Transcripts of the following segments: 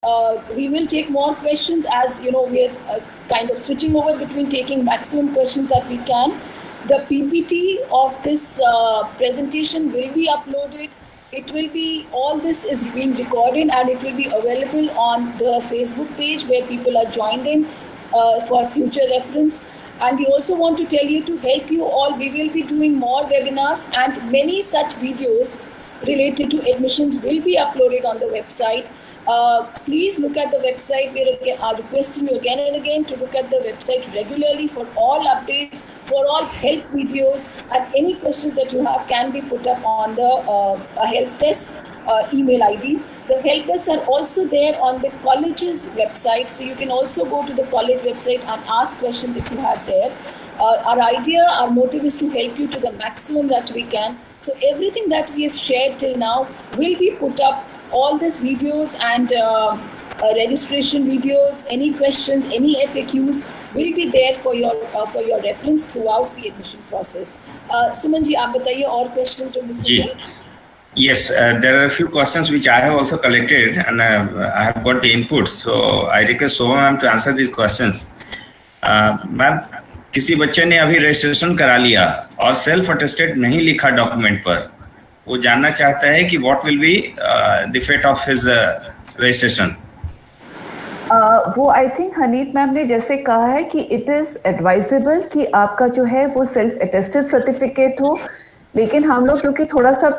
We will take more questions, as you know, we're kind of switching over between taking maximum questions that we can. The PPT of this presentation will be uploaded. It will be, all this is being recorded and it will be available on the Facebook page where people are joined in for future reference. And we also want to tell you, to help you all, we will be doing more webinars, and many such videos related to admissions will be uploaded on the website. Please look at the website. We are requesting you again and again to look at the website regularly for all updates, for all help videos, and any questions that you have can be put up on the help desk email IDs. The help desks are also there on the college's website, so you can also go to the college website and ask questions if you have there. Our idea, our motive is to help you to the maximum that we can. So everything that we have shared till now will be put up. All these videos and registration videos, any questions, any FAQs will be there for your reference throughout the admission process. Suman ji, आप बताइए और questions to Mr. Ji. Yes, there are a few questions which I have also collected, and I have got the inputs. So I request Shobha ma'am to answer these questions. Ma'am, किसी बच्चे ने अभी registration करा लिया और self attested नहीं लिखा document पर, वो जानना चाहता है कि what will be the fate of his registration. वो आई थिंक हनीत मैम ने जैसे कहा है कि इट इज एडवाइजेबल कि आपका जो है वो सेल्फ अटेस्टेड सर्टिफिकेट हो, लेकिन हम लोग क्योंकि थोड़ा सा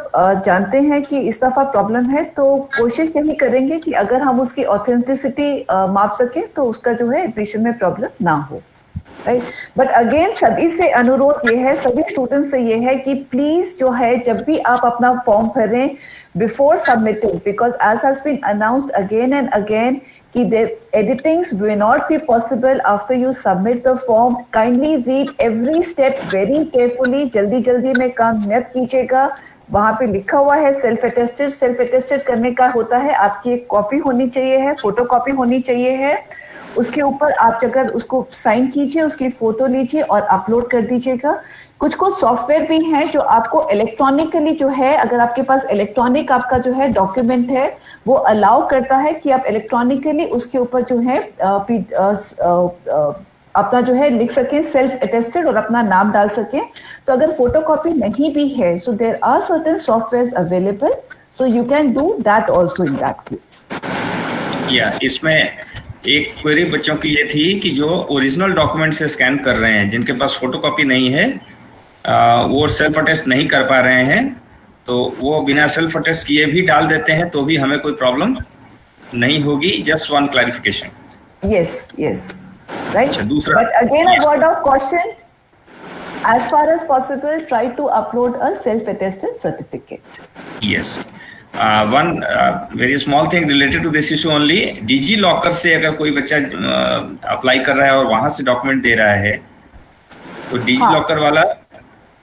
जानते हैं कि इस दफा प्रॉब्लम है, तो कोशिश यही करेंगे कि अगर हम उसकी ऑथेंटिसिटी माप सके तो उसका जो है एडमिशन में प्रॉब्लम ना हो. राइट, बट अगेन सभी से अनुरोध ये है, सभी स्टूडेंट्स से ये है कि प्लीज जो है जब भी आप अपना फॉर्म भरें before submitting, because as has been announced again and again कि the editings will not be possible after you submit the form. Kindly read every step very carefully. जल्दी में काम मत कीजिएगा. वहाँ पे लिखा हुआ है सेल्फ अटेस्टेड करने का होता है, आपकी एक कॉपी होनी चाहिए है, फोटो कॉपी होनी चाहिए है. उसके ऊपर आप अगर उसको साइन कीजिए, उसकी फोटो लीजिए और अपलोड कर दीजिएगा. कुछ सॉफ्टवेयर भी हैं जो आपको इलेक्ट्रॉनिकली जो है, अगर आपके पास इलेक्ट्रॉनिक आपका जो है डॉक्यूमेंट है, वो अलाउ करता है कि आप इलेक्ट्रॉनिकली उसके ऊपर जो है अपना जो है लिख सकें सेल्फ अटेस्टेड और अपना नाम डाल सकें. तो अगर फोटोकॉपी नहीं भी है, so there are certain softwares available, so you can do that also in that case. या इसमें एक क्वेरी बच्चों की ये थी कि जो ओरिजिनल डॉक्यूमेंट से स्कैन कर रहे हैं, जिनके पास फोटोकॉपी नहीं है, वो सेल्फ अटेस्ट नहीं कर पा रहे हैं, तो वो बिना सेल्फ अटेस्ट किए भी डाल देते हैं तो भी हमें कोई प्रॉब्लम नहीं होगी. Just one clarification. Yes right. दूसरा, but again a word of caution, as far as possible try to upload a self attested certificate. Yes. One very small thing related to this issue only. DigiLocker से अगर कोई बच्चा apply कर रहा है और वहां से डॉक्यूमेंट दे रहा है, तो डिजी लॉकर वाला,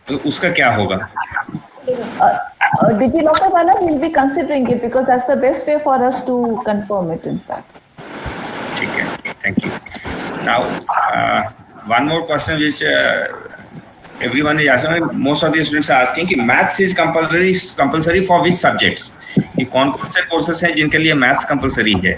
तो उसका क्या होगा? डिजी लॉकर वाला will be considering it because that's the best way for us to confirm it in fact. ठीक है, thank you. Now one more question which everyone is asking, most of the students are asking कि maths is compulsory for which subjects? कि कौन-कौन से courses हैं जिनके लिए maths compulsory है?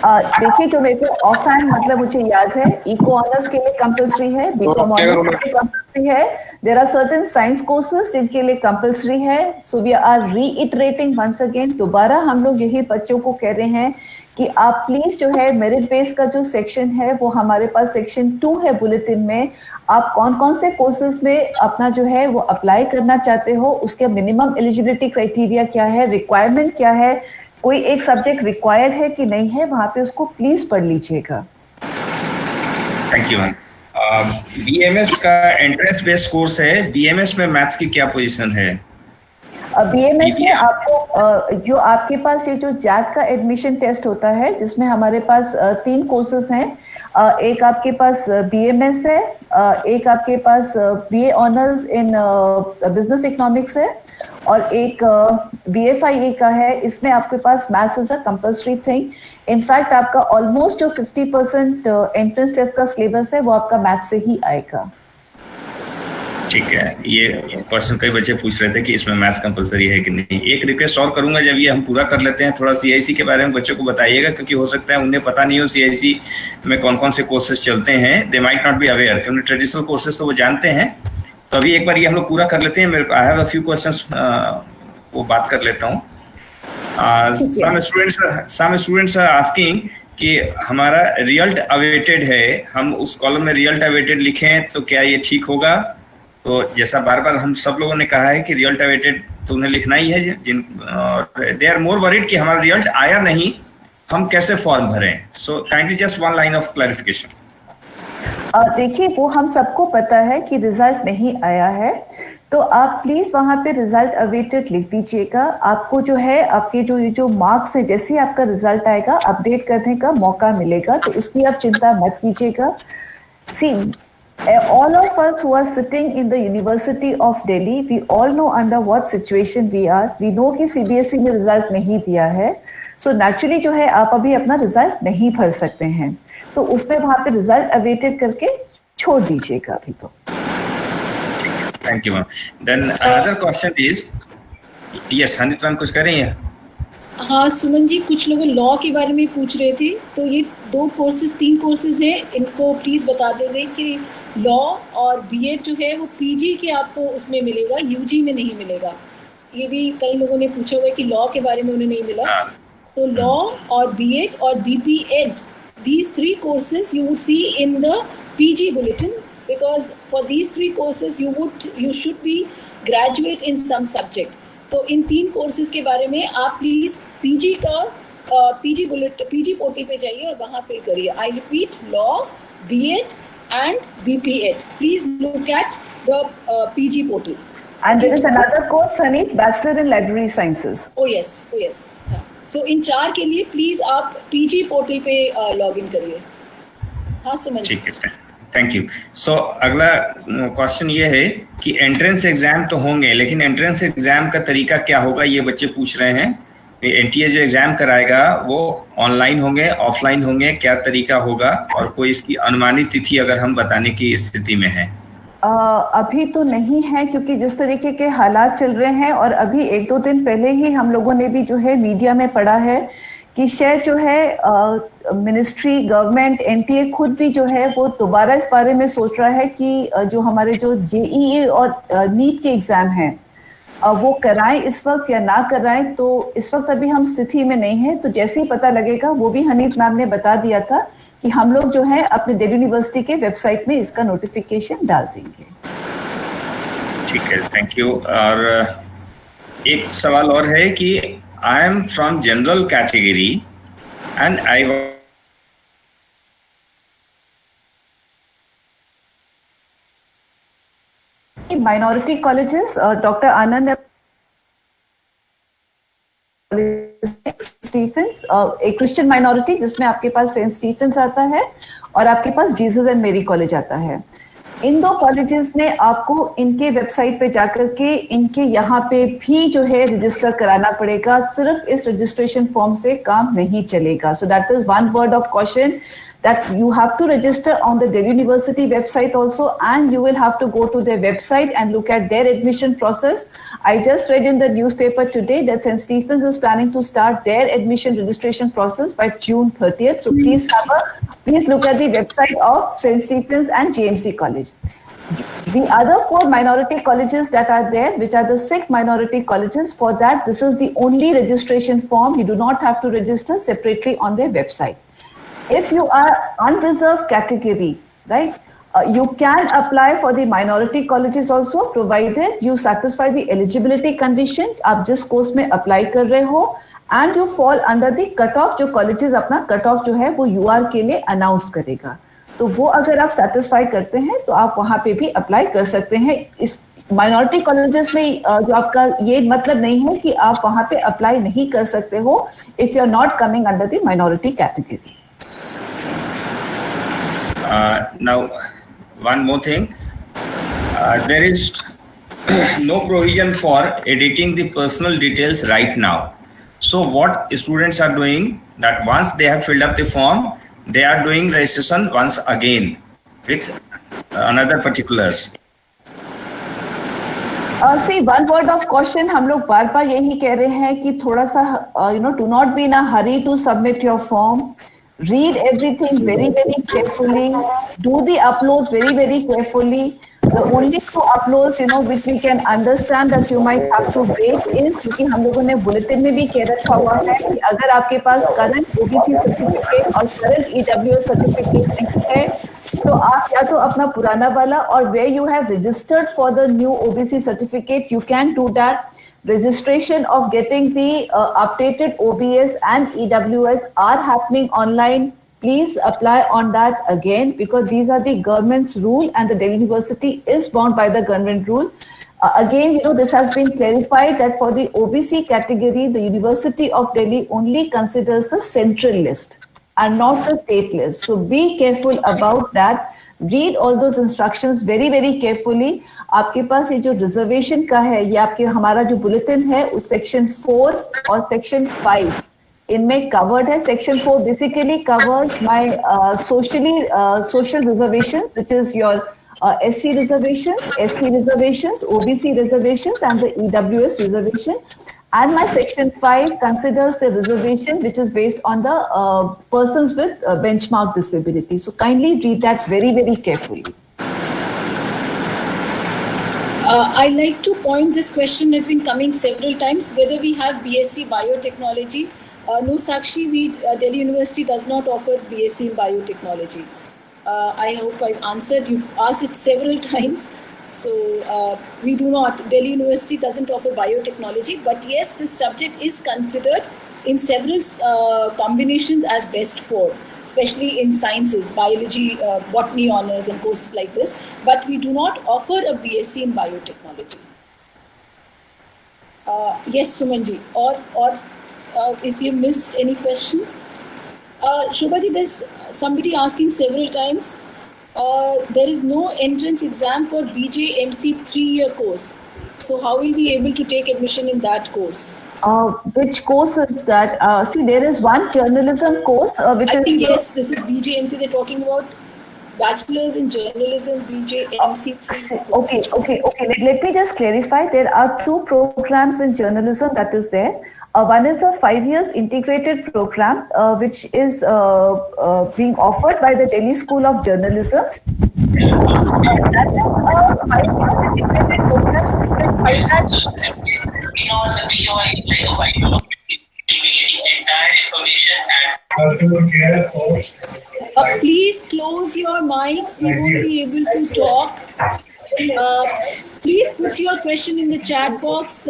देखिए, जो मेरे को ऑफ हैंड मतलब मुझे याद है, इको ऑनर्स के लिए कंपलसरी है, बीकॉम ऑनर्स के लिए कंपलसरी है, there are certain science courses जिनके लिए कंपलसरी है. So we are reiterating once again, दोबारा हम लोग यही बच्चों को कह रहे हैं कि आप प्लीज जो है मेरिट बेस का जो सेक्शन है वो हमारे पास सेक्शन 2 है बुलेटिन में. आप कौन से कोर्सेज में अपना जो है वो अप्लाई करना चाहते हो, उसके मिनिमम एलिजिबिलिटी क्राइटेरिया क्या है, रिक्वायरमेंट क्या है, कोई एक सब्जेक्ट रिक्वायर्ड है कि नहीं है, वहां पे उसको प्लीज पढ़ लीजिएगा. Thank you ma'am. बीएमएस का एंट्रेंस बेस्ड कोर्स है, बीएमएस में मैथ्स की क्या पोजीशन है? बीएमएस में आपको जो आपके पास ये जो जैक का एडमिशन टेस्ट होता है, जिसमें हमारे पास 3 कोर्सेज हैं. एक आपके पास बीएमएस है, एक आपके पास BA honours in business economics है, और एक बीएफआईए का है. इसमें आपके पास maths is a compulsory thing. In fact आपका ऑलमोस्ट जो 50% एंट्रेंस टेस्ट का सिलेबस है वो आपका मैथ्स से ही आएगा. ठीक है, ये क्वेश्चन कई बच्चे पूछ रहे थे कि इसमें मैथ्स कंपलसरी है कि नहीं। एक रिक्वेस्ट और करूंगा, जब ये हम पूरा कर लेते हैं थोड़ा सीआईसी के बारे में बच्चों को बताइएगा, क्योंकि हो सकता है उन्हें पता नहीं हो सीआईसी में कौन कौन से कोर्सेज चलते हैं। They might not be aware, क्योंकि ट्रेडिशनल कोर्सेज तो वो जानते हैं। तो अभी एक बार ये हम लोग पूरा कर लेते हैं। मेरे I have a few questions, वो बात कर लेता हूँ। some students are asking कि हमारा रिजल्ट अवेटेड है, हम उस कॉलम में रिजल्ट अवेटेड लिखें तो क्या ये ठीक होगा? तो जैसा बार बार हम सब लोगों ने कहा है कि रिजल्ट अवेटेड तो उन्हें लिखना ही है। दे आर मोर वरीड कि हमारा रिजल्ट आया नहीं, हम कैसे फॉर्म भरें? So kindly just one line of clarification. देखिए, वो हम सबको पता है कि रिजल्ट नहीं आया है, तो आप प्लीज वहां पे रिजल्ट अवेटेड लिख दीजिएगा। आपको जो है आपके जो मार्क्स है, जैसे ही आपका रिजल्ट आएगा अपडेट करने का मौका मिलेगा, तो उसकी आप चिंता मत कीजिएगा। सी, all of us who are sitting in the University of Delhi, we all know under what situation we are. We know कि CBSE में रिजल्ट नहीं दिया है, so naturally जो है आप अभी अपना रिजल्ट नहीं भर सकते हैं, तो उसमें वहां पे रिजल्ट अवेटेड करके छोड़ दीजिएगा अभी तो। Thank you ma'am. Then another question is, yes Haneet ma'am कुछ कर रही हैं? हाँ सुमन जी, कुछ लोग लॉ के बारे में पूछ रहे थे, तो ये 3 कोर्सेज हैं, इनको प्लीज बता दें कि लॉ और बीएड जो है वो पीजी के आपको उसमें मिलेगा, यूजी में नहीं मिलेगा। ये भी कई लोगों ने पूछा हुआ है कि लॉ के बारे में उन्हें नहीं मिला। तो लॉ और बीएड और BPEd, these 3 courses you would see in the PG bulletin, because for these 3 courses you should be graduate in some subject. तो इन 3 कोर्सेज के बारे में आप प्लीज पीजी का पीजी पोर्टल पे जाइए और वहाँ फिल करिए। I repeat, law, BEd and BPEd, please look at the PG portal. And there is another course, Sunny, Bachelor in Library Sciences. Oh yes. So इन 4 के लिए प्लीज आप PG portal पे log in करिए। हाँ सुमन जी। ठीक है, thank you. सो अगला question ये है कि एंट्रेंस एग्जाम तो होंगे, लेकिन एंट्रेंस एग्जाम का तरीका क्या होगा, ये बच्चे पूछ रहे हैं। एनटीए जो एग्जाम कराएगा वो ऑनलाइन होंगे, ऑफलाइन होंगे, क्या तरीका होगा, और कोई इसकी अनुमानित तिथि अगर हम बताने की स्थिति में है? अभी तो नहीं है, क्योंकि जिस तरीके के हालात चल रहे हैं, और अभी 1-2 दिन पहले ही हम लोगों ने भी जो है मीडिया में पढ़ा है कि शायद जो है मिनिस्ट्री, गवर्नमेंट, एनटीए खुद भी जो है वो दोबारा इस बारे में सोच रहा है कि जो हमारे जो जेईई और नीट के एग्जाम हैं वो कराएं इस वक्त या ना कराएं। तो इस वक्त अभी हम स्थिति में नहीं है, तो जैसे ही पता लगेगा, वो भी हनीत मैम ने बता दिया था कि हम लोग जो है अपने दिल्ली यूनिवर्सिटी के वेबसाइट में इसका नोटिफिकेशन डाल देंगे। ठीक है, थैंक यू। और एक सवाल और है कि I am from general category and I minority colleges, Dr. Anand Stephen's, एक क्रिश्चियन माइनॉरिटी जिसमें आपके पास सेंट स्टीफेंस आता है और आपके पास जीसस एंड मेरी कॉलेज आता है। इन 2 कॉलेजेस में आपको इनके वेबसाइट पे जाकर के इनके यहाँ पे भी जो है रजिस्टर कराना पड़ेगा। सिर्फ इस रजिस्ट्रेशन फॉर्म से काम नहीं चलेगा। So that is one word of caution, that you have to register on the Delhi University website also, and you will have to go to their website and look at their admission process. I just read in the newspaper today that St. Stephen's is planning to start their admission registration process by June 30th. So please look at the website of St. Stephen's and JMC College. The other 4 minority colleges that are there, which are the Sikh minority colleges, for that this is the only registration form. You do not have to register separately on their website. If you are unreserved category, right, you can apply for the minority colleges also, provided you satisfy the eligibility conditions. आप जिस course में apply कर रहे हो, and you fall under the cut off, जो colleges अपना cut off जो है वो UR के लिए अनाउंस करेगा। तो वो अगर आप सेटिस्फाई करते हैं तो आप वहां पे भी अप्लाई कर सकते हैं। इस माइनॉरिटी कॉलेजेस में जो आपका ये मतलब नहीं है कि आप वहां पे अप्लाई नहीं कर सकते हो if you are not coming under the minority category. Now, one more thing, there is no provision for editing the personal details right now. So what students are doing, that once they have filled up the form, they are doing registration once again with another particulars. See, one word of caution, हम लोग बार बार यही कह रहे हैं कि थोड़ा सा do not be in a hurry to submit your form. Read everything very, very carefully. Do the uploads very, very carefully. The only two uploads, which we can understand that you might have to wait is क्योंकि हम लोगों ने bulletin में भी कह रखा हुआ है कि अगर आपके पास करंट ओबीसी सर्टिफिकेट और करंट ईडब्ल्यूएस सर्टिफिकेट नहीं है तो आप या तो अपना पुराना वाला और where you have registered for the new OBC certificate, you can do that. Registration of getting the updated OBS and EWS are happening online. Please apply on that again because these are the government's rule and the Delhi University is bound by the government rule. Again, this has been clarified that for the OBC category, the University of Delhi only considers the central list and not the state list. So be careful about that. Read all those instructions very, very carefully. आपके पास ये जो reservation का है ये आपके हमारा जो bulletin है उस सेक्शन 4 और सेक्शन 5 इनमें कवर्ड है. Section 4 basically covers my social reservations, which is your SC reservations, OBC reservations, and the EWS reservation. And my section 5 considers the reservation which is based on the persons with benchmark disability. So kindly read that very, very carefully. I'd like to point, this question has been coming several times, whether we have BSc Biotechnology. No, Sakshi, Delhi University does not offer BSc in Biotechnology. I hope I've answered. You've asked it several times. So we do not, Delhi University doesn't offer biotechnology, but yes, this subject is considered in several combinations as best 4, especially in sciences, biology, botany honors and courses like this, but we do not offer a BSc in biotechnology. Yes, Sumanji, or if you missed any question. Shobhaji, there's somebody asking several times, there is no entrance exam for BJMC 3-year course. So how will we be able to take admission in that course? Which course is that? See, there is one journalism course which I is... think yes, this is BJMC. They're talking about bachelor's in journalism, BJMC 3. Okay. Let me just clarify. There are 2 programs in journalism that is there. One is a 5 years integrated program, which is being offered by the Delhi School of Journalism. That is a 5 years integrated program. Please close your mics. We won't be able to talk. Please put your question in the chat box.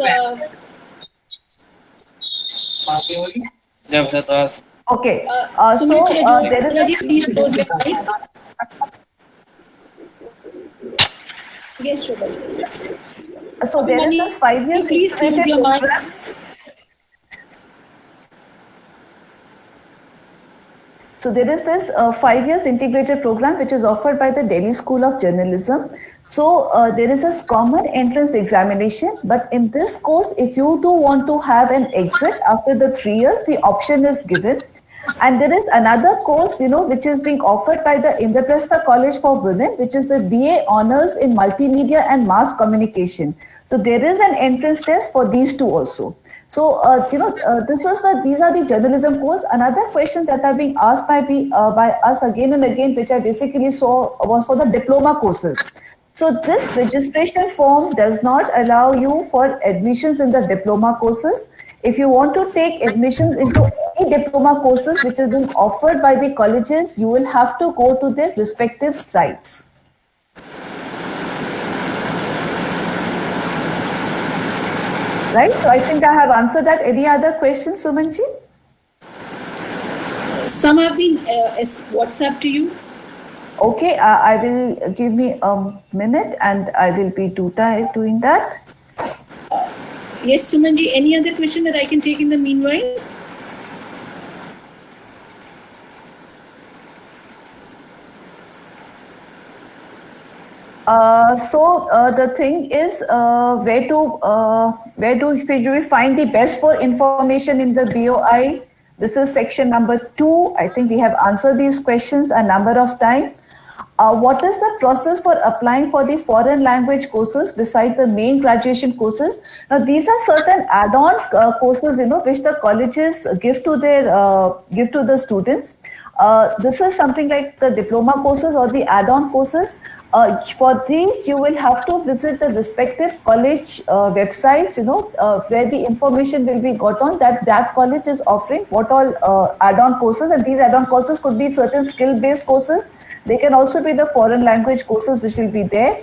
Okay. There is please close your mic. Yes, Shobha. So there is this 5 years please close your mic. So there is this 5 years integrated program which is offered by the Delhi School of Journalism. So there is a common entrance examination, but in this course, if you do want to have an exit after the 3 years, the option is given. And there is another course, which is being offered by the Indraprastha College for Women, which is the BA Honours in Multimedia and Mass Communication. So there is an entrance test for these 2 also. So, these are the journalism course. Another question that are being asked by us again and again, which I basically saw, was for the diploma courses. So this registration form does not allow you for admissions in the diploma courses. If you want to take admissions into any diploma courses which is being offered by the colleges, you will have to go to their respective sites. Right? So I think I have answered that. Any other questions, Sumanji? Some have been WhatsApp to you. Okay, I will give me a minute and I will be doing that. Yes, Sumanji, any other question that I can take in the meanwhile? The thing is, where do we find the best for information in the BOI? This is section number 2. I think we have answered these questions a number of times. what is the process for applying for the foreign language courses besides the main graduation courses? Now, these are certain add-on courses, which the colleges give to the students. This is something like the diploma courses or the add-on courses. For these, you will have to visit the respective college websites, where the information will be got on that college is offering what all add-on courses, and these add-on courses could be certain skill-based courses. They can also be the foreign language courses which will be there.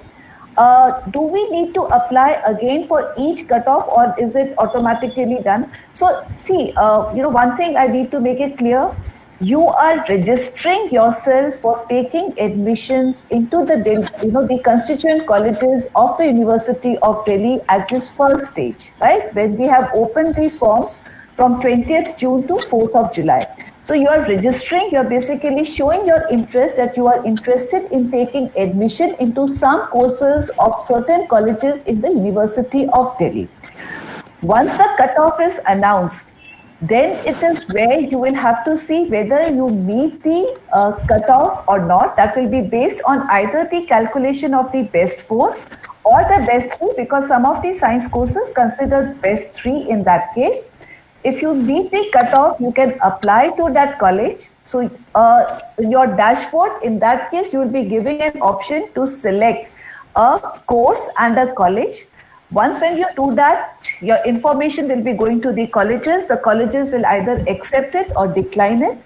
Do we need to apply again for each cutoff, or is it automatically done? So see, one thing I need to make it clear. You are registering yourself for taking admissions into the constituent colleges of the University of Delhi at this first stage, right? When we have opened the forms from 20th June to 4th of July. So you are registering, you are basically showing your interest that you are interested in taking admission into some courses of certain colleges in the University of Delhi. Once the cutoff is announced, then it is where you will have to see whether you meet the cutoff or not. That will be based on either the calculation of the best 4 or the best 3, because some of the science courses consider best 3 in that case. If you meet the cutoff, you can apply to that college. So in your dashboard, in that case, you will be giving an option to select a course and a college. Once when you do that, your information will be going to the colleges. The colleges will either accept it or decline it.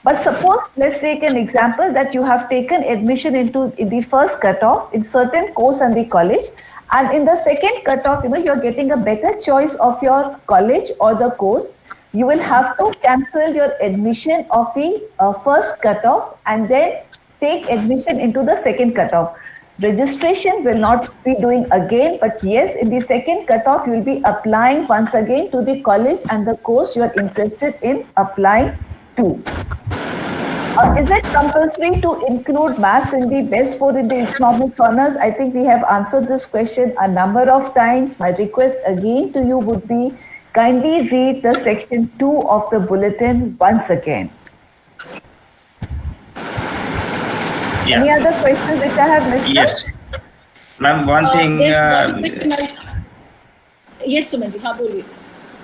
But suppose, let's take an example that you have taken admission in the first cutoff in certain course and the college, and in the second cutoff, you're getting a better choice of your college or the course. You will have to cancel your admission of the first cutoff and then take admission into the second cutoff. Registration will not be doing again, but yes, in the second cutoff, you will be applying once again to the college and the course you are interested in applying to. Is it compulsory to include maths in the best 4 in the economics honors? I think we have answered this question a number of times. My request again to you would be kindly read the section 2 of the bulletin once again. Yeah. Any other questions which I have missed? Yes. Ma'am, one thing. Yes, Suman ji, हाँ बोलिए.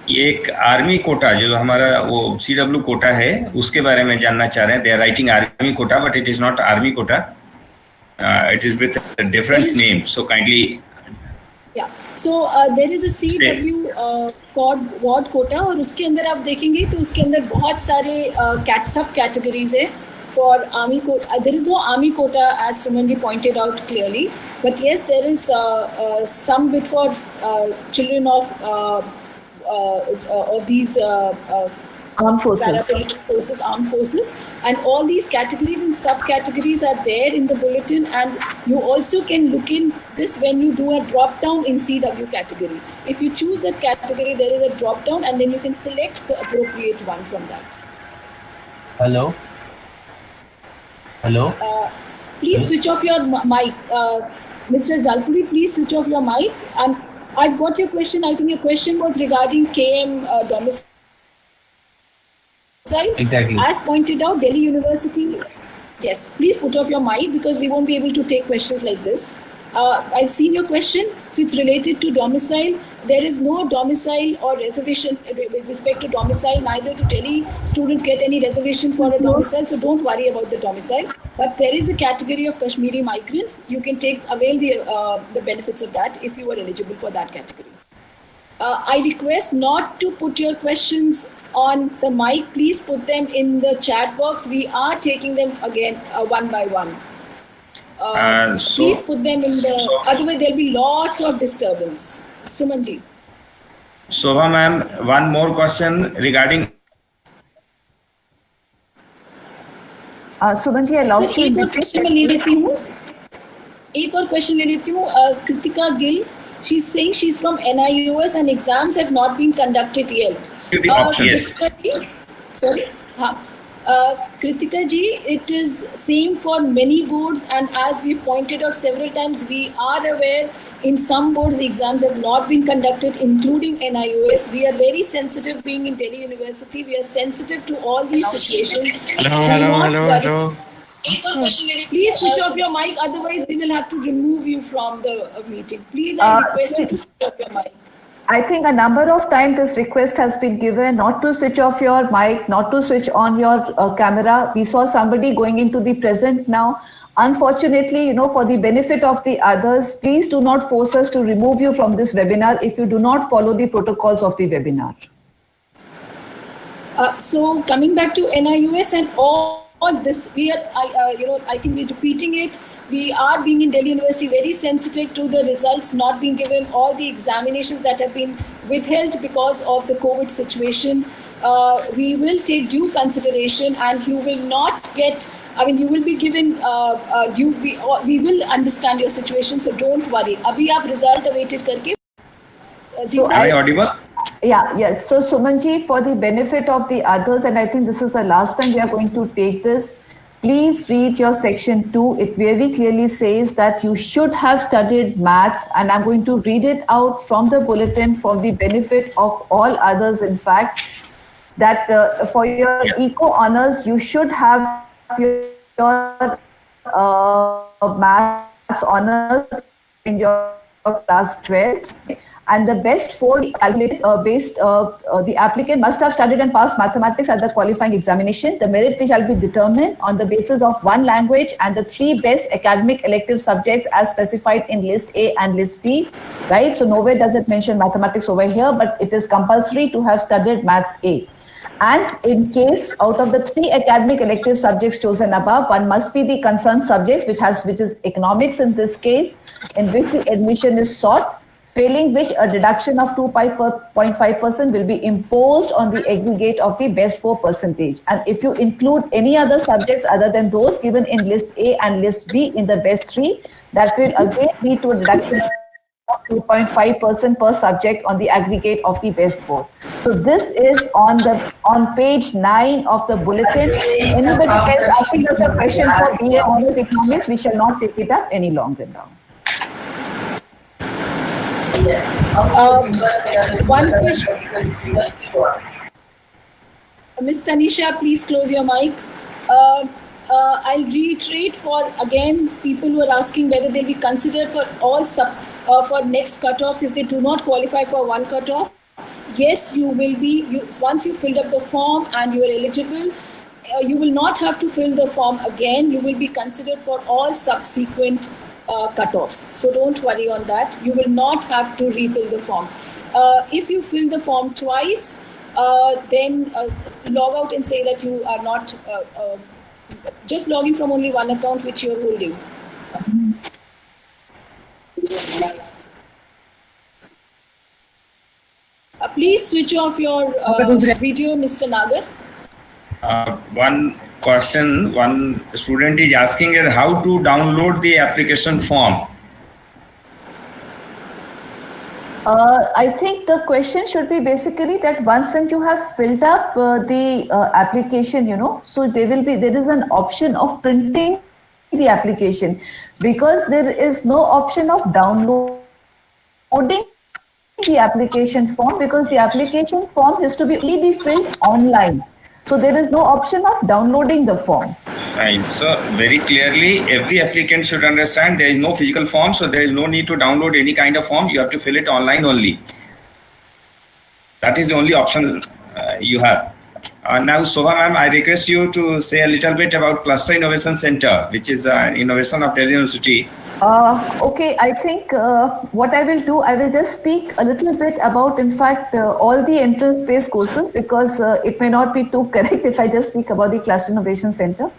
एक army Kota जो हमारा वो CW Kota है उसके बारे में जानना चाह रहे हैं. They are writing army quota, but it is not army quota. It is with a different name. So kindly. Yeah. So there is a CW ward quota, और उसके अंदर आप देखेंगे तो उसके अंदर बहुत सारे सब categories है. For army quota, there is no army quota, as Sumanji pointed out clearly. But yes, there is some bit for children of these armed forces, paramilitary forces, armed forces, and all these categories and subcategories are there in the bulletin. And you also can look in this when you do a drop down in CW category. If you choose a category, there is a drop down, and then you can select the appropriate one from that. Hello. Hello. Please switch off your mic, Mr. Jalpuri. Please switch off your mic. And I've got your question. I think your question was regarding KM domicile. Exactly. As pointed out, Delhi University. Yes, please put off your mic because we won't be able to take questions like this. I've seen your question, so it's related to domicile. There is no domicile or reservation with respect to domicile. Neither do Delhi students get any reservation for a domicile, so don't worry about the domicile. But there is a category of Kashmiri migrants. You can avail the benefits of that if you are eligible for that category. I request not to put your questions on the mic. Please put them in the chat box. We are taking them again one by one. Please put them in otherwise there'll be lots of disturbance. Sumanji. Shobha ma'am, one more question regarding. Sumanji, allow me. एक और question मैं ले लेती हूँ. Kritika Gill, she's saying she's from NIUS and exams have not been conducted yet. Yes. Sorry. Kritika ji, it is same for many boards, and as we pointed out several times, we are aware in some boards the exams have not been conducted, including NIUS. We are very sensitive being in Delhi University. We are sensitive to all these situations. Hello. Please switch off your mic, otherwise we will have to remove you from the meeting. Please, I request you to switch off your mic. I think a number of times this request has been given not to switch off your mic, not to switch on your camera. We saw somebody going into the present now. Unfortunately, for the benefit of the others, please do not force us to remove you from this webinar if you do not follow the protocols of the webinar. So coming back to NIUS and all this, I think we're repeating it. We are being in Delhi University very sensitive to the results not being given, all the examinations that have been withheld because of the COVID situation. We will take due consideration, and you will not get, you will be given we will understand your situation, so don't worry. Abhi aap result awaited karke. Am I audible? Yeah, yes. So Sumanji, for the benefit of the others, and I think this is the last time we are going to take this, please read your section 2. It very clearly says that you should have studied maths, and I'm going to read it out from the bulletin for the benefit of all others, in fact, that for your eco honors, you should have your maths honors in your class 12. And the best 4 calculated the applicant must have studied and passed mathematics at the qualifying examination. The merit fee shall be determined on the basis of 1 language and the 3 best academic elective subjects as specified in list A and list B, right? So nowhere does it mention mathematics over here, but it is compulsory to have studied maths A. And in case out of the 3 academic elective subjects chosen above, one must be the concerned subject, which is economics in this case, in which the admission is sought, failing which a deduction of 2.5% will be imposed on the aggregate of the best 4%. And if you include any other subjects other than those given in list A and list B in the best 3, that will again lead to a deduction of 2.5% per subject on the aggregate of the best 4. So this is on page 9 of the bulletin. Anybody else asking us a question for BA Honors Economics, we shall not take it up any longer now. One question. Ms. Tanisha, please close your mic. I'll reiterate for again people who are asking whether they'll be considered for all for next cutoffs if they do not qualify for one cutoff. Yes, you will be. Once you filled up the form and you are eligible, you will not have to fill the form again. You will be considered for all subsequent cutoffs. So don't worry on that. You will not have to refill the form. If you fill the form twice, then log out and say that you are not, just log in from only one account which you are holding. Please switch off your video, Mr. Nagar. One question, one student is asking is how to download the application form. I think the question should be basically that once when you have filled up the application, so there is an option of printing the application, because there is no option of downloading the application form, because the application form has to only be filled online. So there is no option of downloading the form. Right. So very clearly, every applicant should understand there is no physical form, so there is no need to download any kind of form. You have to fill it online only. That is the only option you have. Now, Shobha ma'am, I request you to say a little bit about Cluster Innovation Center, which is an innovation of Delhi University. Okay, I think what I will do, I will just speak a little bit about, in fact, all the entrance-based courses, because it may not be too correct if I just speak about the Cluster Innovation Center.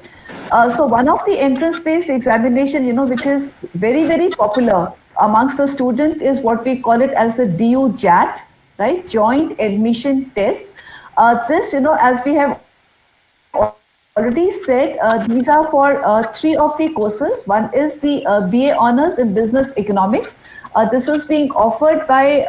So one of the entrance-based examination, which is very, very popular amongst the student is what we call it as the DU-JAT, right? Joint Admission Test. This, as we have already said, these are for 3 of the courses. One is the BA Honors in Business Economics. This is being offered by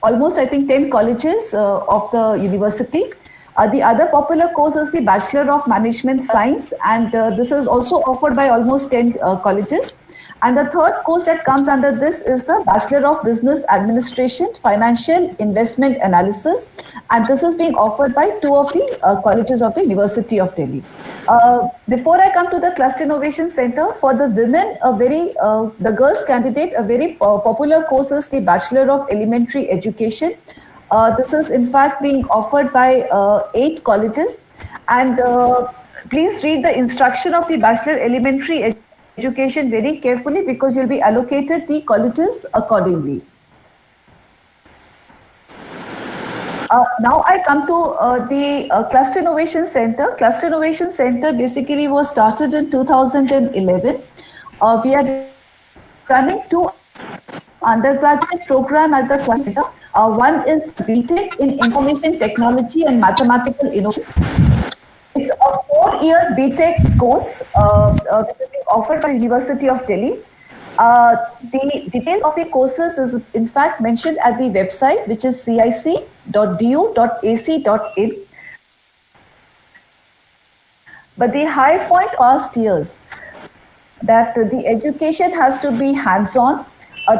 almost, I think, 10 colleges of the university. The other popular course is the Bachelor of Management Science, and this is also offered by almost 10 colleges. And the third course that comes under this is the Bachelor of Business Administration, Financial Investment Analysis, and this is being offered by two of the colleges of the University of Delhi. Before I come to the Cluster Innovation Center, for the women, the girls candidate, a very popular course is the Bachelor of Elementary Education. This is in fact being offered by 8 colleges, and please read the instruction of the Bachelor Elementary Education very carefully, because you'll be allocated the colleges accordingly. Now I come to the Cluster Innovation Center. Cluster Innovation Center basically was started in 2011. We are running 2 undergraduate program at the Cluster Center. One is BTech in Information Technology and Mathematical Innovations. It's a 4-year BTech course which is being offered by University of Delhi. The details of the courses is in fact mentioned at the website, which is cic.du.ac.in. But the high point past years that the education has to be hands-on.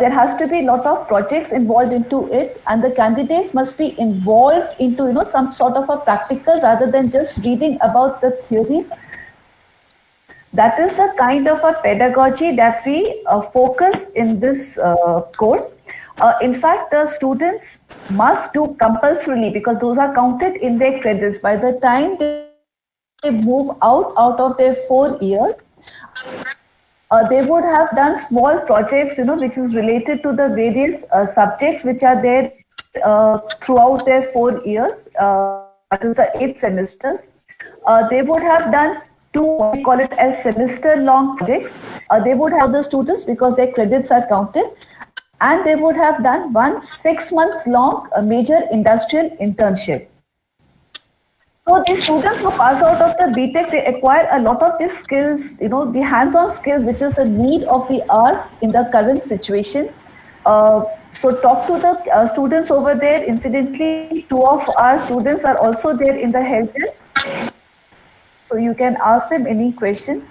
There has to be a lot of projects involved into it, and the candidates must be involved into some sort of a practical rather than just reading about the theories. That is the kind of a pedagogy that we focus in this course. In fact, the students must do compulsorily, because those are counted in their credits by the time they move out of their 4 years. They would have done small projects, which is related to the various subjects which are there throughout their 4 years, that is the 8 semesters. They would have done 2, we call it as semester-long projects. They would have the students, because their credits are counted, and they would have done 1 6 months long major industrial internship. So the students who pass out of the BTech, they acquire a lot of these skills, the hands-on skills, which is the need of the hour in the current situation. So talk to the students over there. Incidentally, 2 of our students are also there in the help desk, so you can ask them any questions.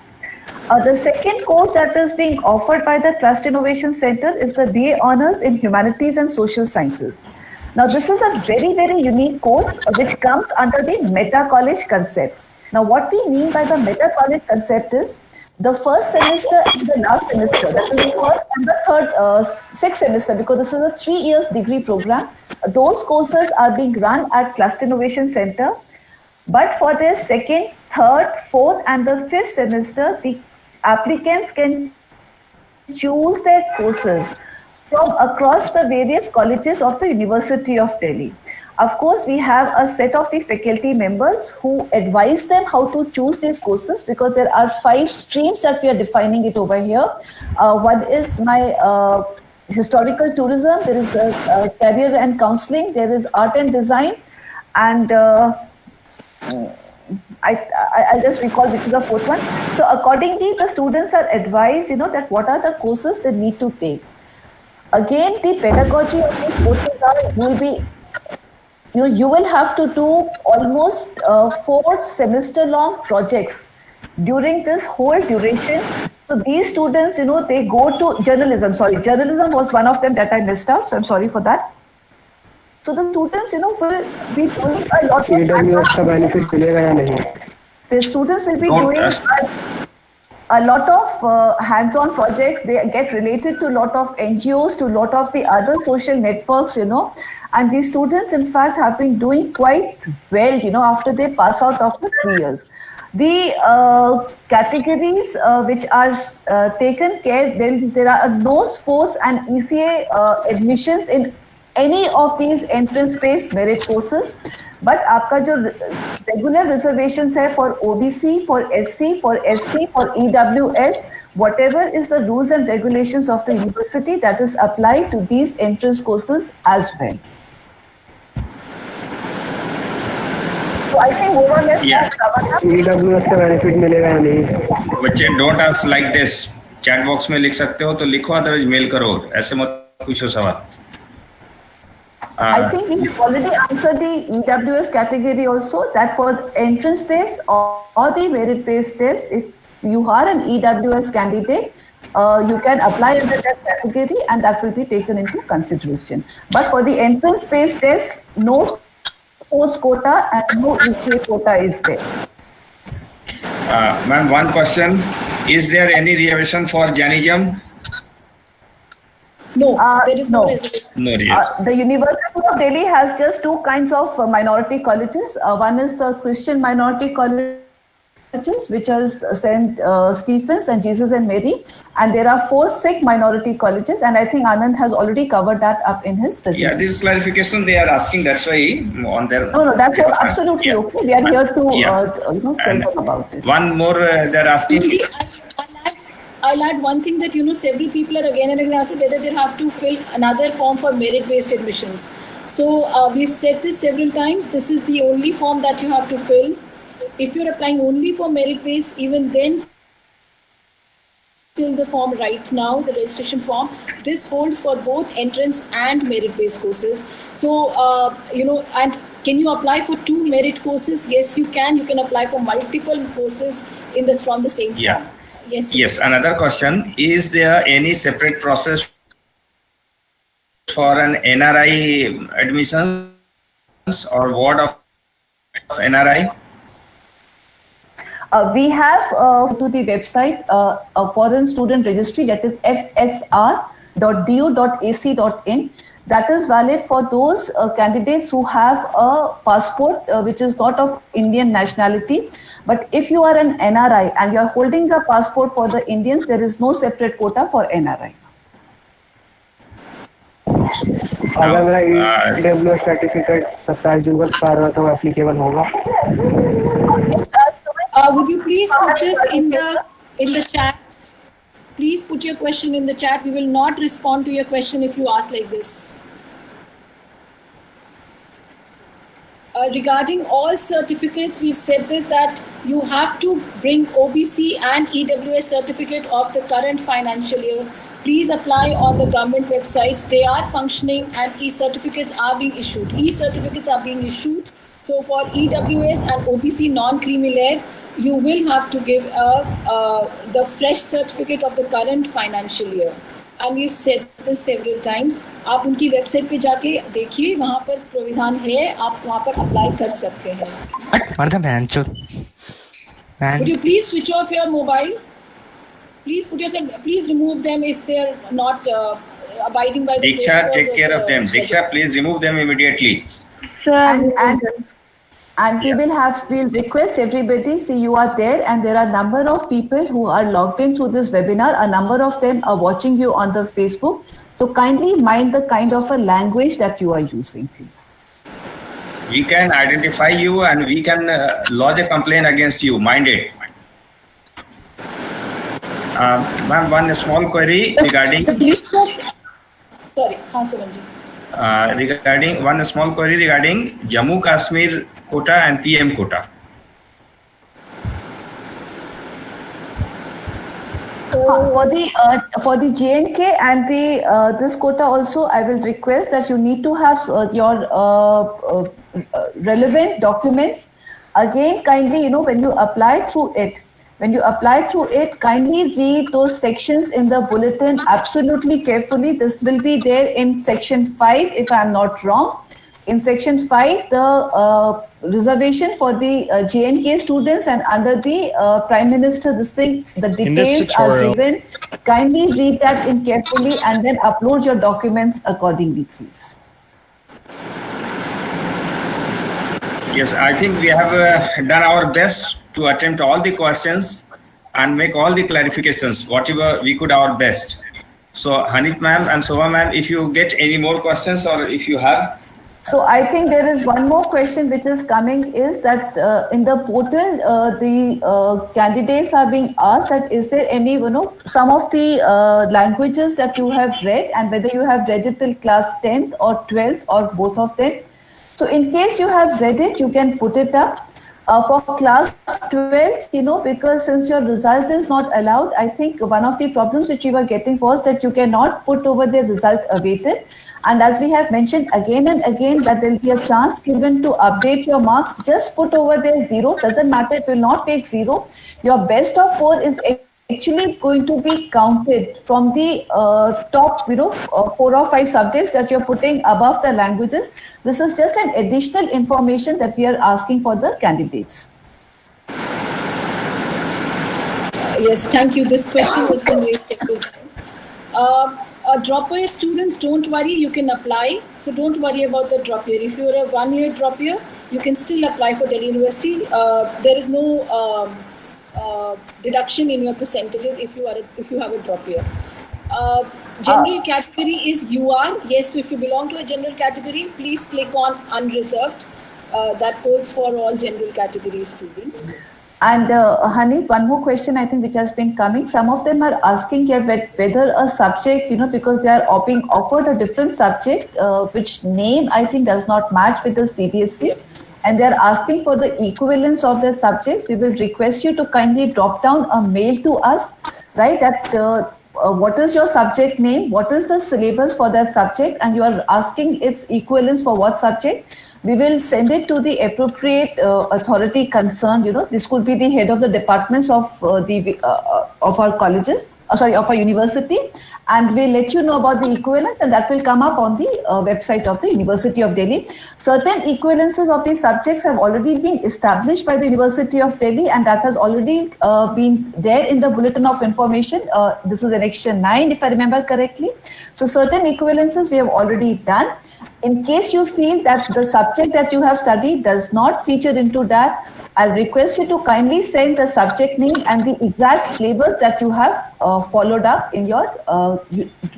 The second course that is being offered by the Cluster Innovation Center is the BA Honours in Humanities and Social Sciences. Now, this is a very, very unique course which comes under the Meta College concept. Now, what we mean by the Meta College concept is the first semester and the last semester, that is the first and the third, 6th semester, because this is a 3 years degree program. Those courses are being run at Cluster Innovation Center. But for their 2nd, 3rd, 4th and the 5th semester, the applicants can choose their courses from across the various colleges of the University of Delhi. Of course, we have a set of the faculty members who advise them how to choose these courses, because there are 5 streams that we are defining it over here. One is my historical tourism, there is career and counseling, there is art and design, and I'll just recall which is the 4th one. So accordingly, the students are advised, that what are the courses they need to take. Again, the pedagogy of these courses are, you will have to do almost 4 semester long projects during this whole duration. So these students, they go to journalism. Sorry, journalism was one of them that I missed out, so I'm sorry for that. So the students, will be doing a lot of benefit. The students will be doing a lot of hands-on projects. They get related to a lot of NGOs, to a lot of the other social networks, and these students, in fact, have been doing quite well, after they pass out of the 3 years. The categories which are taken care, there are no sports and ECA admissions in any of these entrance-based merit courses. But आपका जो regular reservations है for OBC, for SC, for ST, for EWS, whatever is the rules and regulations of the university, that is applied to these entrance courses as well. So I think more or less that's covered up. EWS का benefit मिलेगा या नहीं? बच्चे don't ask like this. Chat box में लिख सकते हो तो लिखो, अदरवाइज मेल करो. ऐसे मत पूछो सवाल. I think we have already answered the EWS category also, that for entrance test or the merit based test, if you are an EWS candidate, you can apply under that category and that will be taken into consideration. But for the entrance-based test, no sports quota and no EQA quota is there. Ma'am, one question. Is there any reservation for Jainism? No, there is no no. reservation. No reservation. The University of Delhi has just two kinds of minority colleges. One is the Christian minority colleges, which is St. Stephen's and Jesus and Mary. And there are 4 Sikh minority colleges. And I think Anand has already covered that up in his Yeah, presentation. this is clarification they are asking. That's why on their. No, that's absolutely Yeah. okay. We are here to Yeah. tell And them about it. one more they're asking. Sunji, I'll add one thing that several people are again and again asking whether they have to fill another form for merit-based admissions. So we've said this several times. This is the only form that you have to fill. If you're applying only for merit-based, even then fill the form right now, the registration form. This holds for both entrance and merit-based courses. So and can you apply for 2 merit courses? Yes, you can. You can apply for multiple courses from the same Yeah. form. Yes. Yes, another question. Is there any separate process for an NRI admissions or ward of NRI? We have to the website a foreign student registry, that is fsr.du.ac.in. That is valid for those candidates who have a passport which is not of Indian nationality. But if you are an NRI and you are holding a passport for the Indians, there is no separate quota for NRI. अगर मेरा EWS certificate 27 जून को expire हुआ तो applicable होगा? Would you please put this in the chat? Please put your question in the chat. We will not respond to your question if you ask like this. Regarding all certificates, we've said this, that you have to bring OBC and EWS certificate of the current financial year. Please apply on the government websites. They are functioning and e-certificates are being issued. E-certificates are being issued. So for EWS and OBC non-creamy layer, you will have to give the fresh certificate of the current financial year. And we've said this several times. आप उनकी website पे जाके देखिए, वहाँ पर प्रावधान है, आप वहाँ पर अप्लाई कर सकते हैं. Would you please switch off your mobile? Please remove them if they are not abiding by the Diksha, protocols take care of them. schedule. Diksha, please remove them immediately. And we'll request everybody, see you are there and there are a number of people who are logged in through this webinar. A number of them are watching you on the Facebook. So kindly mind the kind of a language that you are using, please. We can identify you and we can lodge a complaint against you. Mind it. Ma'am, one small query regarding. The list of, sorry, Sumanji. Regarding one small query regarding Jammu Kashmir quota and PM quota. For the JNK and the this quota also, I will request that you need to have your relevant documents. Again, kindly, when you apply through it, kindly read those sections in the bulletin absolutely carefully. This will be there in section 5, if I am not wrong. In section 5, the reservation for the JNK students, and under the Prime Minister, the details are given. Kindly read that in carefully and then upload your documents accordingly, please. Yes, I think we have done our best to attempt all the questions and make all the clarifications, whatever we could our best. So Hanit ma'am and Shobha ma'am, if you get any more questions or if you have. So I think there is one more question which is coming, is that in the portal, the candidates are being asked that is there any, some of the languages that you have read and whether you have read it till class 10th or 12th or both of them. So in case you have read it, you can put it up. For class 12th, because since your result is not allowed, I think one of the problems which we were getting was that you cannot put over the result awaited. And as we have mentioned again and again, that there will be a chance given to update your marks. Just put over there 0. Doesn't matter, it will not take 0. Your best of 4 is actually going to be counted from the top, 4 or 5 subjects that you're putting above the languages. This is just an additional information that we are asking for the candidates. Yes, thank you. This question has been raised several times. Drop year students, don't worry, you can apply. So don't worry about the drop year. If you're a 1-year drop year, you can still apply for Delhi University. There is no deduction in your percentages if you have a drop year. General category is UR. Yes, so if you belong to a general category, please click on unreserved. That holds for all general category students. And Hanif, one more question I think which has been coming. Some of them are asking here whether a subject, because they are being offered a different subject, which name I think does not match with the CBSE. And they are asking for the equivalence of the subjects. We will request you to kindly drop down a mail to us, right? That what is your subject name? What is the syllabus for that subject? And you are asking its equivalence for what subject? We will send it to the appropriate authority concerned. This could be the head of the departments of our colleges, of our university, and we'll let you know about the equivalence, and that will come up on the website of the University of Delhi. Certain equivalences of these subjects have already been established by the University of Delhi, and that has already been there in the Bulletin of Information. This is Annexure 9, if I remember correctly. So certain equivalences we have already done. In case you feel that the subject that you have studied does not feature into that, I'll request you to kindly send the subject name and the exact syllabus that you have followed up in your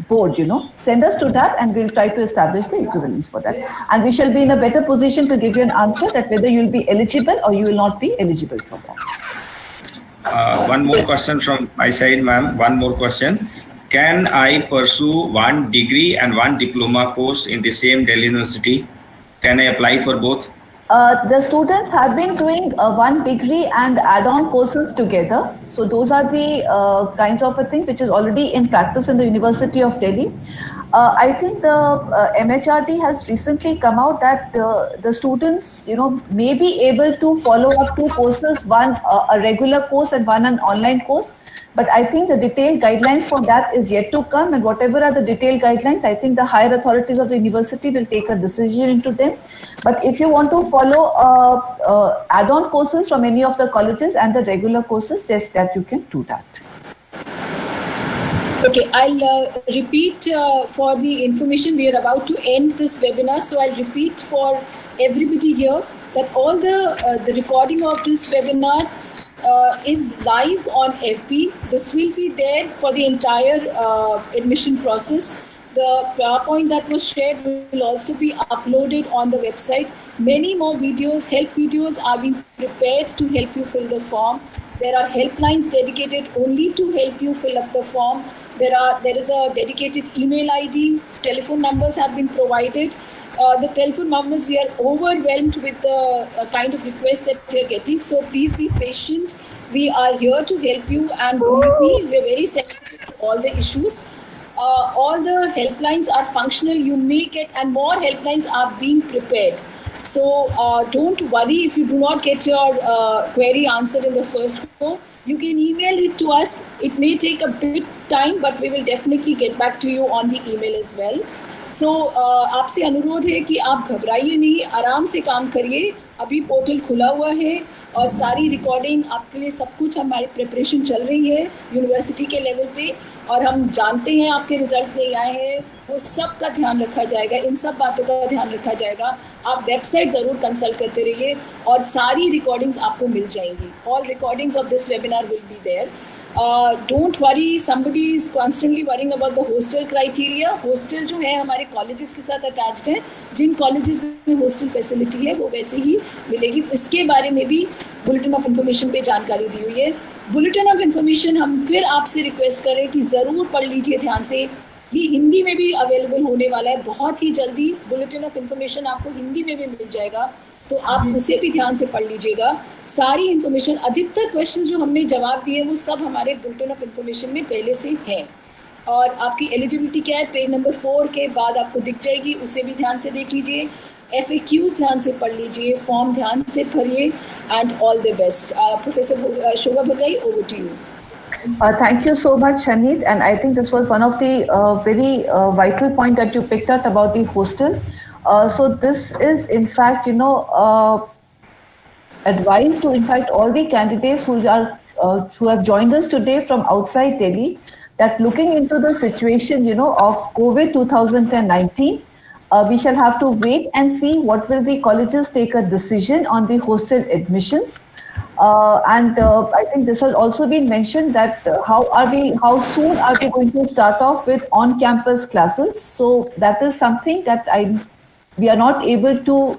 board, Send us to that and we'll try to establish the equivalence for that. And we shall be in a better position to give you an answer that whether you'll be eligible or you will not be eligible for that. One more question from my side, ma'am. One more question. Can I pursue one degree and one diploma course in the same Delhi University? Can I apply for both? The students have been doing one degree and add-on courses together. So those are the kinds of a thing which is already in practice in the University of Delhi. I think the MHRD has recently come out that the students, may be able to follow up 2 courses, one a regular course and one an online course. But I think the detailed guidelines for that is yet to come, and whatever are the detailed guidelines, I think the higher authorities of the university will take a decision into them. But if you want to follow add-on courses from any of the colleges and the regular courses, just that you can do that. Okay, I'll repeat for the information. We are about to end this webinar, so I'll repeat for everybody here that all the recording of this webinar is live on FB. This will be there for the entire admission process. The PowerPoint that was shared will also be uploaded on the website. Many more videos, help videos are being prepared to help you fill the form. There are helplines dedicated only to help you fill up the form. There is a dedicated email ID, telephone numbers have been provided. The telephone numbers, we are overwhelmed with the kind of requests that we are getting. So please be patient. We are here to help you, and believe me, we are very sensitive to all the issues. All the helplines are functional. You may get, and more helplines are being prepared. So don't worry if you do not get your query answered in the first go. You can email it to us. It may take a bit time, but we will definitely get back to you on the email as well. So आपसे अनुरोध है कि आप घबराइए नहीं, आराम से काम करिए. अभी पोर्टल खुला हुआ है और सारी रिकॉर्डिंग आपके लिए, सब कुछ हमारी प्रिपरेशन चल रही है यूनिवर्सिटी के लेवल पे, और हम जानते हैं आपके रिजल्ट्स नहीं आए हैं, वो सब का ध्यान रखा जाएगा, इन सब बातों का ध्यान रखा जाएगा. आप वेबसाइट ज़रूर कंसल्ट करते रहिए और सारी रिकॉर्डिंग्स आपको मिल जाएंगी. All recordings of this webinar will be there. Don't worry, somebody is constantly worrying about the hostel criteria. Hostel जो है हमारे colleges के साथ attached है, जिन colleges में hostel facility है वो वैसे ही मिलेगी. इसके बारे में भी Bulletin of Information पे जानकारी दी हुई है. Bulletin of Information हम फिर आपसे रिक्वेस्ट करें कि ज़रूर पढ़ लीजिए ध्यान से. ये हिंदी में भी अवेलेबल होने वाला है बहुत ही जल्दी. Bulletin of Information आपको हिंदी में भी मिल जाएगा, तो आप उसे भी ध्यान से पढ़ लीजिएगा. सारी इन्फॉर्मेशन, अधिकतर क्वेश्चंस जो हमने जवाब दिए वो सब हमारे बुलेटिन ऑफ इन्फॉर्मेशन में पहले से हैं. और आपकी एलिजिबिलिटी क्या है, पेज नंबर 4 के बाद आपको दिख जाएगी, उसे भी ध्यान से देख लीजिए. FAQs ध्यान से पढ़ लीजिए, फॉर्म ध्यान से भरिए, and all the best. Professor Shobha Bhagai, over to you. Thank you so much, Shanit. And I think this was one of the very vital point that you picked up about the hostel. So this is, in fact, advice to, in fact, all the candidates who have joined us today from outside Delhi, that looking into the situation, of COVID 2019, we shall have to wait and see what will the colleges take a decision on the hostel admissions. And I think this has also been mentioned that how soon are we going to start off with on-campus classes? So that is something that we are not able to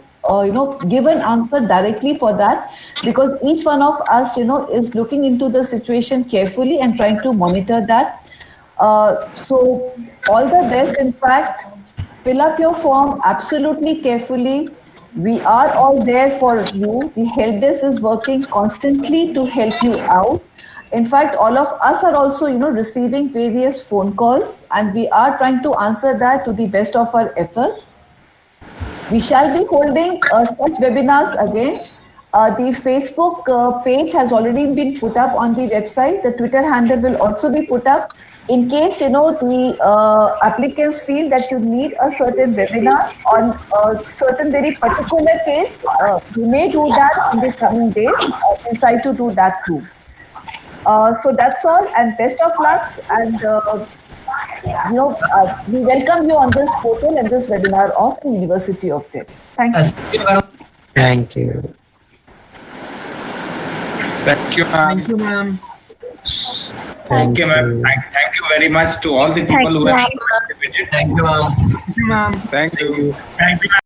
give an answer directly for that, because each one of us is looking into the situation carefully and trying to monitor that. So all the best. In fact, fill up your form absolutely carefully. We are all there for you. The help desk is working constantly to help you out. In fact, all of us are also, receiving various phone calls, and we are trying to answer that to the best of our efforts. We shall be holding such webinars again. The Facebook page has already been put up on the website. The Twitter handle will also be put up. In case, the applicants feel that you need a certain webinar on a certain very particular case, you may do that in the coming days. We'll try to do that too. So that's all, and best of luck. And we welcome you on this portal and this webinar of the University of Delhi. Thank you. Thank you. Thank you, ma'am. Thank you, ma'am. Thank you, ma'am. Thank you very much to all the people who have participated. Thank you, ma'am. Thank you, ma'am. Thank you. Thank you, ma'am.